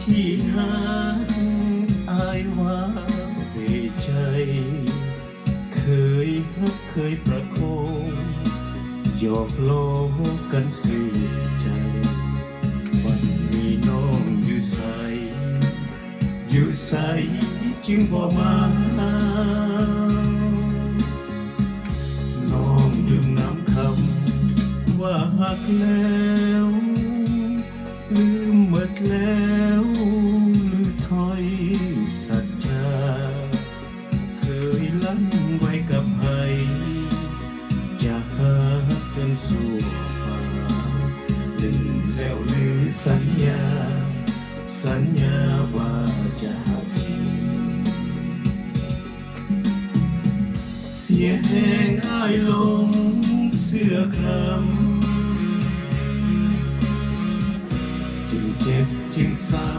ที่หาอายว่าเหตุใจเคยฮักเคยประโคมหยอกล้อกันสื่อใจวันนี้น้องอยู่ใสอยู่ใสจึงบ่มาน้องลืมน้ำคำว่าหักแล้วลืมหมดแล้วลืมถ้อยสัจจาเคยลั่นไว้กับใครจะหาจนสู่ฟ้าลืมแล้วลืมสัญญาสัญญาว่าจะหักจริงเสียแห้งอ้ายลงเสื้อคำจึงเจ็บจึงซ้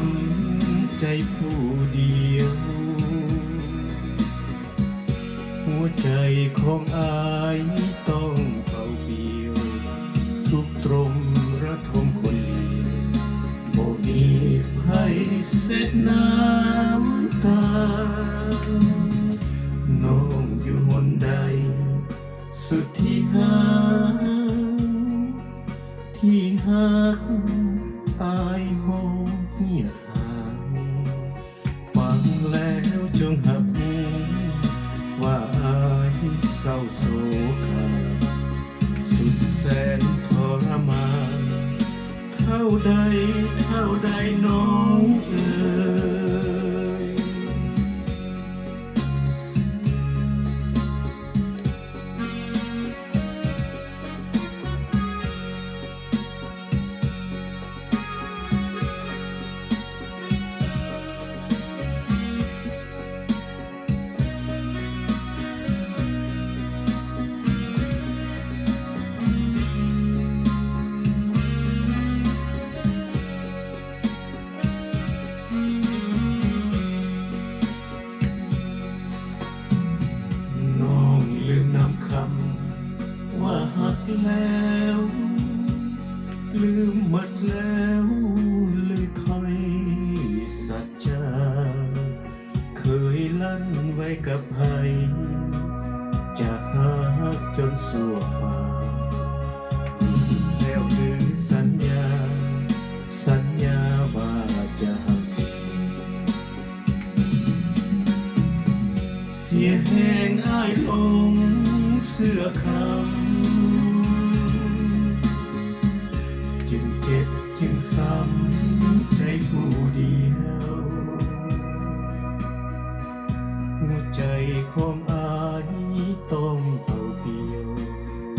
ำใจผู้เดียวหัวใจของอายต้องเป่าเปียวทุกตรมระทมคนเดียวบ่มีไผเสร็จน้ำตาน้องอยู่หนใดสุดที่หาที่หักอายโหเหี่ยทางฟังแล้วจงหักหูว่าอายเศร้าโศกาสุดแสนทรมานเท่าใดเท่าใดน้องเอ๋ยลืมนำคำว่าหักแล้วลืมหมดแล้วลืมถ้อยสัจจาเคยลั่นไว้กับใครจะหักจนสู่ฟ้าแล้วลืมสัญญาสัญญาว่าจะหักเสียแห้งอ้ายลงเสื้อคำจึงเจ็บจึงซ้ำใจผู้เดียวหัวใจของอายต้องเป่าเปียว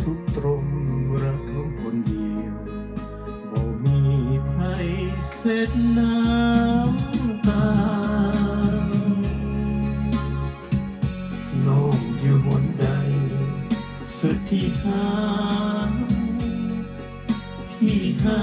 ทุกตรมรักของคนเดียวบ่มีไผเสร็จน้ำตาน้องอยู่หนใดสุดที่หาที่หา